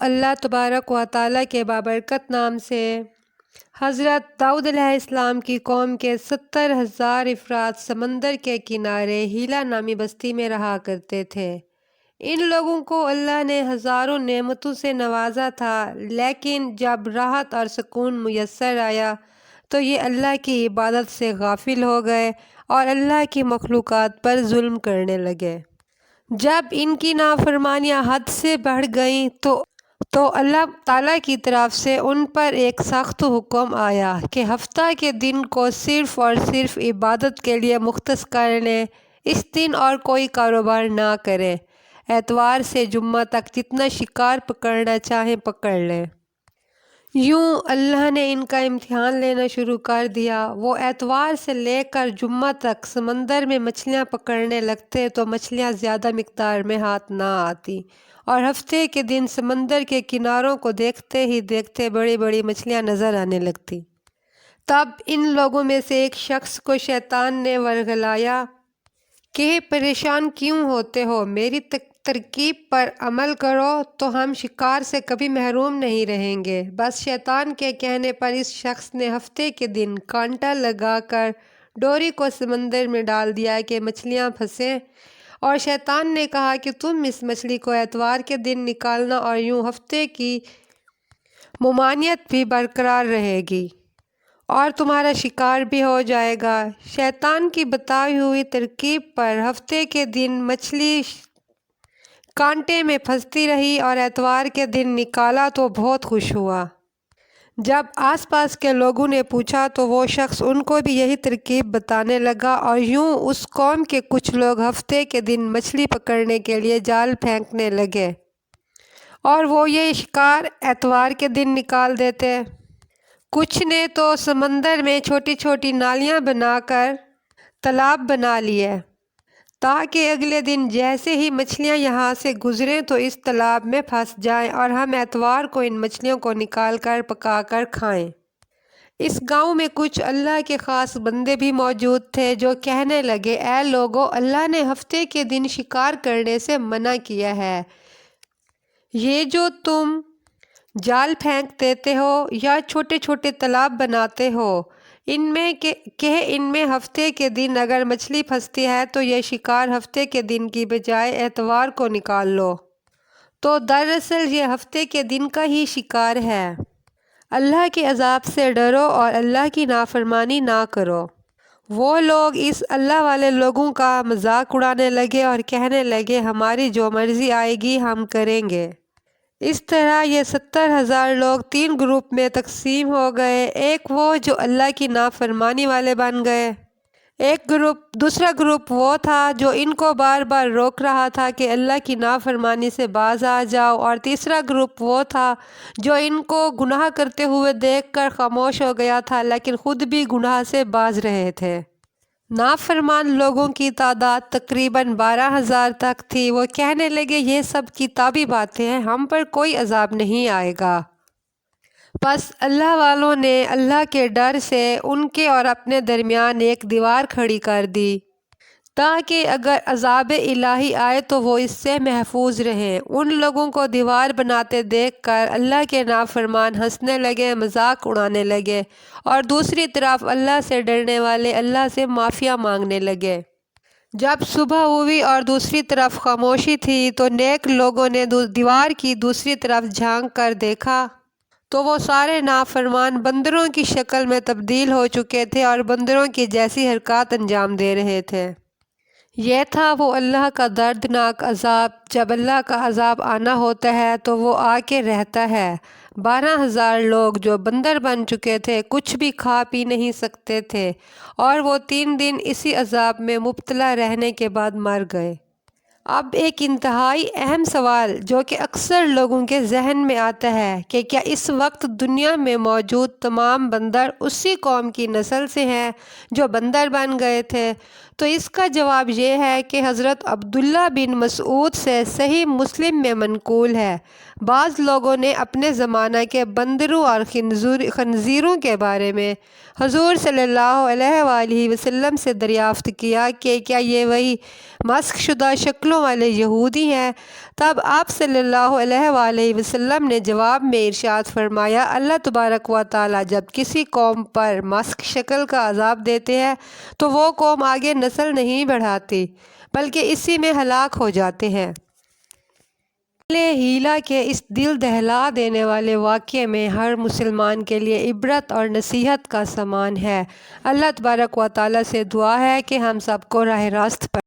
اللہ تبارک و تعالیٰ کے بابرکت نام سے۔ حضرت داؤد علیہ السلام کی قوم کے 70,000 افراد سمندر کے کنارے ہیلا نامی بستی میں رہا کرتے تھے۔ ان لوگوں کو اللہ نے ہزاروں نعمتوں سے نوازا تھا، لیکن جب راحت اور سکون میسر آیا تو یہ اللہ کی عبادت سے غافل ہو گئے اور اللہ کی مخلوقات پر ظلم کرنے لگے۔ جب ان کی نافرمانیاں حد سے بڑھ گئیں تو اللہ تعالیٰ کی طرف سے ان پر ایک سخت حکم آیا کہ ہفتہ کے دن کو صرف اور صرف عبادت کے لیے مختص کر لیں۔ اس دن اور کوئی کاروبار نہ کریں۔ اتوار سے جمعہ تک جتنا شکار پکڑنا چاہیں پکڑ لیں۔ یوں اللہ نے ان کا امتحان لینا شروع کر دیا۔ وہ اتوار سے لے کر جمعہ تک سمندر میں مچھلیاں پکڑنے لگتے تو مچھلیاں زیادہ مقدار میں ہاتھ نہ آتی، اور ہفتے کے دن سمندر کے کناروں کو دیکھتے ہی دیکھتے بڑی بڑی مچھلیاں نظر آنے لگتی۔ تب ان لوگوں میں سے ایک شخص کو شیطان نے ورغلایا کہ پریشان کیوں ہوتے ہو، میری ترکیب پر عمل کرو تو ہم شکار سے کبھی محروم نہیں رہیں گے۔ بس شیطان کے کہنے پر اس شخص نے ہفتے کے دن کانٹا لگا کر ڈوری کو سمندر میں ڈال دیا کہ مچھلیاں پھنسیں، اور شیطان نے کہا کہ تم اس مچھلی کو اتوار کے دن نکالنا اور یوں ہفتے کی ممانعت بھی برقرار رہے گی اور تمہارا شکار بھی ہو جائے گا۔ شیطان کی بتائی ہوئی ترکیب پر ہفتے کے دن مچھلی کانٹے میں پھنستی رہی اور اتوار کے دن نکالا تو بہت خوش ہوا۔ جب آس پاس کے لوگوں نے پوچھا تو وہ شخص ان کو بھی یہی ترکیب بتانے لگا، اور یوں اس قوم کے کچھ لوگ ہفتے کے دن مچھلی پکڑنے کے لیے جال پھینکنے لگے اور وہ یہ شکار اتوار کے دن نکال دیتے۔ کچھ نے تو سمندر میں چھوٹی چھوٹی نالیاں بنا کر تالاب بنا لیے تاکہ اگلے دن جیسے ہی مچھلیاں یہاں سے گزریں تو اس تالاب میں پھنس جائیں اور ہم اتوار کو ان مچھلیوں کو نکال کر پکا کر کھائیں۔ اس گاؤں میں کچھ اللہ کے خاص بندے بھی موجود تھے جو کہنے لگے، اے لوگو، اللہ نے ہفتے کے دن شکار کرنے سے منع کیا ہے۔ یہ جو تم جال پھینک دیتے ہو یا چھوٹے چھوٹے تالاب بناتے ہو، ان میں ہفتے کے دن اگر مچھلی پھنستی ہے تو یہ شکار ہفتے کے دن کی بجائے اتوار کو نکال لو، تو دراصل یہ ہفتے کے دن کا ہی شکار ہے۔ اللہ کے عذاب سے ڈرو اور اللہ کی نافرمانی نہ کرو۔ وہ لوگ اس اللہ والے لوگوں کا مذاق اڑانے لگے اور کہنے لگے، ہماری جو مرضی آئے گی ہم کریں گے۔ اس طرح یہ 70,000 لوگ 3 گروپ میں تقسیم ہو گئے۔ ایک وہ جو اللہ کی نافرمانی والے بن گئے، دوسرا گروپ وہ تھا جو ان کو بار بار روک رہا تھا کہ اللہ کی نافرمانی سے باز آ جاؤ، اور تیسرا گروپ وہ تھا جو ان کو گناہ کرتے ہوئے دیکھ کر خاموش ہو گیا تھا لیکن خود بھی گناہ سے باز رہے تھے۔ نافرمان لوگوں کی تعداد تقریباً 12,000 تک تھی۔ وہ کہنے لگے، یہ سب کتابی باتیں ہیں، ہم پر کوئی عذاب نہیں آئے گا۔ بس اللہ والوں نے اللہ کے ڈر سے ان کے اور اپنے درمیان ایک دیوار کھڑی کر دی تاکہ اگر عذاب الہی آئے تو وہ اس سے محفوظ رہیں۔ ان لوگوں کو دیوار بناتے دیکھ کر اللہ کے نافرمان ہنسنے لگے، مذاق اڑانے لگے، اور دوسری طرف اللہ سے ڈرنے والے اللہ سے معافیا مانگنے لگے۔ جب صبح ہوئی اور دوسری طرف خاموشی تھی تو نیک لوگوں نے دیوار کی دوسری طرف جھانک کر دیکھا تو وہ سارے نافرمان بندروں کی شکل میں تبدیل ہو چکے تھے اور بندروں کی جیسی حرکات انجام دے رہے تھے۔ یہ تھا وہ اللہ کا دردناک عذاب۔ جب اللہ کا عذاب آنا ہوتا ہے تو وہ آ کے رہتا ہے۔ 12,000 لوگ جو بندر بن چکے تھے کچھ بھی کھا پی نہیں سکتے تھے، اور وہ 3 دن اسی عذاب میں مبتلا رہنے کے بعد مر گئے۔ اب ایک انتہائی اہم سوال جو کہ اکثر لوگوں کے ذہن میں آتا ہے کہ کیا اس وقت دنیا میں موجود تمام بندر اسی قوم کی نسل سے ہیں جو بندر بن گئے تھے؟ تو اس کا جواب یہ ہے کہ حضرت عبداللہ بن مسعود سے صحیح مسلم میں منقول ہے، بعض لوگوں نے اپنے زمانہ کے بندروں اور خنزیروں کے بارے میں حضور صلی اللہ علیہ وآلہ وسلم سے دریافت کیا کہ کیا یہ وہی مسخ شدہ شکلوں والے یہودی ہیں؟ تب آپ صلی اللہ علیہ وآلہ وسلم نے جواب میں ارشاد فرمایا، اللہ تبارک و تعالیٰ جب کسی قوم پر مسخ شکل کا عذاب دیتے ہیں تو وہ قوم آگے نسل نہیں بڑھاتی بلکہ اسی میں ہلاک ہو جاتے ہیں۔ ہیلا کے اس دل دہلا دینے والے واقعے میں ہر مسلمان کے لیے عبرت اور نصیحت کا سامان ہے۔ اللہ تبارک و تعالیٰ سے دعا ہے کہ ہم سب کو راہ راست پر